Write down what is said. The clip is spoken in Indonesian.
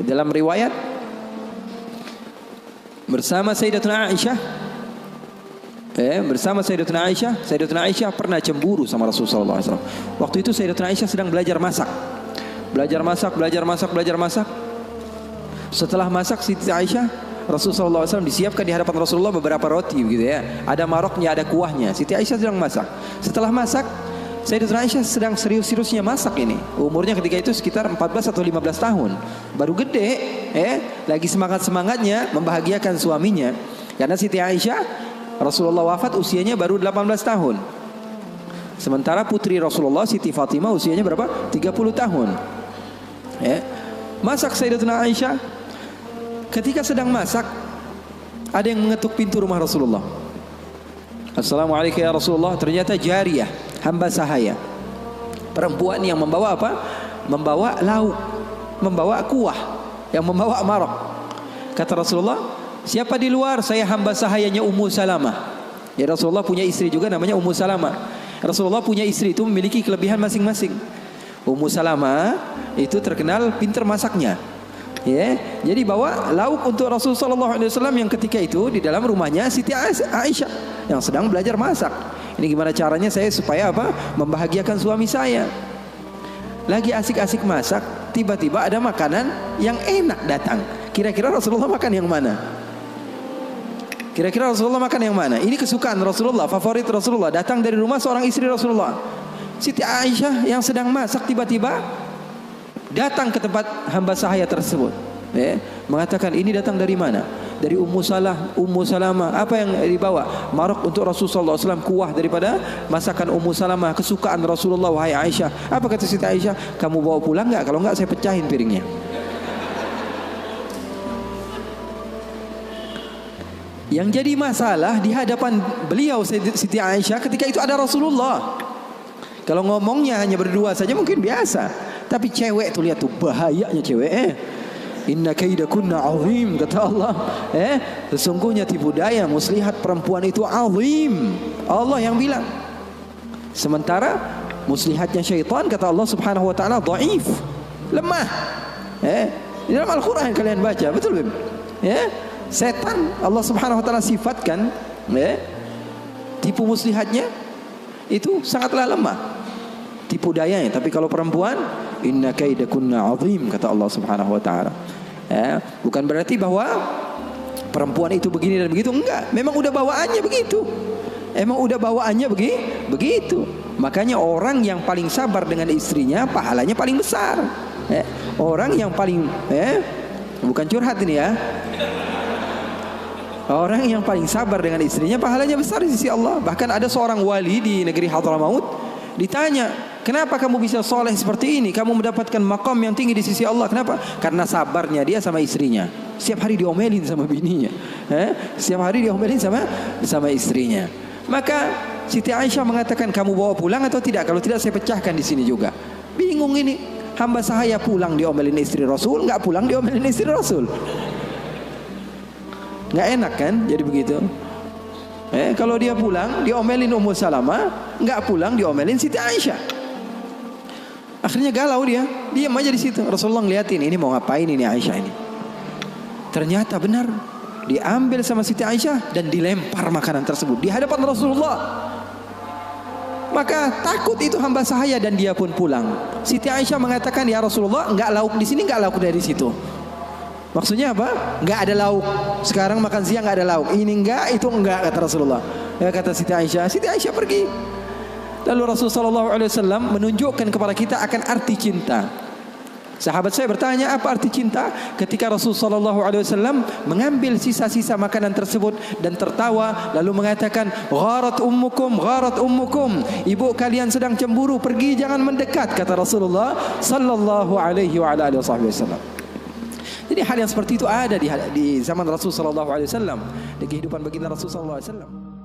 Dalam riwayat bersama Sayyidatuna Aisyah, Sayyidatuna Aisyah pernah cemburu sama Rasulullah SAW. Waktu itu Sayyidatuna Aisyah sedang belajar masak. Setelah masak Siti Aisyah, Rasulullah SAW disiapkan di hadapan Rasulullah beberapa roti begitu ya. Ada maroknya, ada kuahnya. Siti Aisyah sedang masak. Setelah masak, Sayyidatuna Aisyah sedang serius-seriusnya masak ini. Umurnya ketika itu sekitar 14 atau 15 tahun. Baru gede, lagi semangat-semangatnya membahagiakan suaminya. Karena Siti Aisyah, Rasulullah wafat usianya baru 18 tahun. Sementara putri Rasulullah Siti Fatimah usianya berapa? 30 tahun. Masak Sayyidatuna Aisyah. Ketika sedang masak, ada yang mengetuk pintu rumah Rasulullah. Assalamualaikum ya Rasulullah. Ternyata jariyah, hamba sahaya, perempuan yang membawa apa? Membawa lauk, membawa kuah, yang membawa marok. Kata Rasulullah, siapa di luar? Saya hamba sahayanya Ummu Salamah. Ya, Rasulullah punya istri juga namanya Ummu Salamah. Rasulullah punya istri itu memiliki kelebihan masing-masing. Ummu Salamah itu terkenal pintar masaknya. Jadi bawa lauk untuk Rasulullah SAW yang ketika itu di dalam rumahnya Siti Aisyah yang sedang belajar masak. Ini gimana caranya saya supaya apa? Membahagiakan suami saya. Lagi asik-asik masak, tiba-tiba ada makanan yang enak datang. Kira-kira Rasulullah makan yang mana? Kira-kira Rasulullah makan yang mana? Ini kesukaan Rasulullah, favorit Rasulullah. Datang dari rumah seorang istri Rasulullah. Siti Aisyah yang sedang masak tiba-tiba datang ke tempat hamba sahaya tersebut, mengatakan ini datang dari mana? Dari Ummu Salamah. Apa yang dibawa? Marok untuk Rasulullah SAW, kuah daripada masakan Ummu Salamah, kesukaan Rasulullah. Wahai Aisyah, apa kata Siti Aisyah? Kamu bawa pulang nggak? Kalau nggak saya pecahin piringnya. Yang jadi masalah di hadapan beliau Siti Aisyah ketika itu ada Rasulullah. Kalau ngomongnya hanya berdua saja mungkin biasa. Tapi cewek tuh, lihat tuh bahayanya cewek. Inna kaidakunna azim, kata Allah. Sesungguhnya tipu daya muslihat perempuan itu azim. Allah yang bilang. Sementara muslihatnya syaitan, kata Allah Subhanahu wa taala, dhaif, lemah. Di dalam Al-Qur'an kalian baca, betul belum? Setan Allah Subhanahu wa taala sifatkan tipu muslihatnya itu sangatlah lemah, tipu dayanya. Tapi kalau perempuan, inna kaidakunna azim, kata Allah Subhanahu wa taala. Bukan berarti bahwa perempuan itu begini dan begitu, enggak. Memang udah bawaannya begitu. Makanya orang yang paling sabar dengan istrinya pahalanya paling besar. Orang yang paling bukan curhat ini ya. Orang yang paling sabar dengan istrinya pahalanya besar di sisi Allah. Bahkan ada seorang wali di negeri Hadramaut ditanya, kenapa kamu bisa soleh seperti ini? Kamu mendapatkan maqam yang tinggi di sisi Allah. Kenapa? Karena sabarnya dia sama istrinya. Setiap hari diomelin sama bininya, setiap hari diomelin sama istrinya. Maka Siti Aisyah mengatakan, kamu bawa pulang atau tidak? Kalau tidak saya pecahkan di sini juga. Bingung ini, hamba sahaya pulang diomelin istri Rasul, nggak pulang diomelin istri Rasul. Nggak enak kan? Jadi begitu. Kalau dia pulang diomelin Ummu Salamah, nggak pulang diomelin Siti Aisyah. Akhirnya galau dia, diam aja di situ. Rasulullah ngeliatin, ini mau ngapain ini Aisyah ini? Ternyata benar, diambil sama Siti Aisyah dan dilempar makanan tersebut di hadapan Rasulullah. Maka takut itu hamba sahaya dan dia pun pulang. Siti Aisyah mengatakan, ya Rasulullah, nggak lauk di sini, nggak lauk dari situ. Maksudnya apa? Nggak ada lauk. Sekarang makan siang nggak ada lauk. Ini enggak, itu enggak, kata Rasulullah. Kata Siti Aisyah. Siti Aisyah pergi. Lalu Rasulullah SAW menunjukkan kepada kita akan arti cinta. Sahabat saya bertanya, apa arti cinta? Ketika Rasulullah SAW mengambil sisa-sisa makanan tersebut dan tertawa, lalu mengatakan, gharat ummukum, ibu kalian sedang cemburu, pergi jangan mendekat, kata Rasulullah Sallallahu Alaihi Wasallam. Jadi hal yang seperti itu ada di zaman Rasulullah SAW, di kehidupan baginda Rasulullah SAW.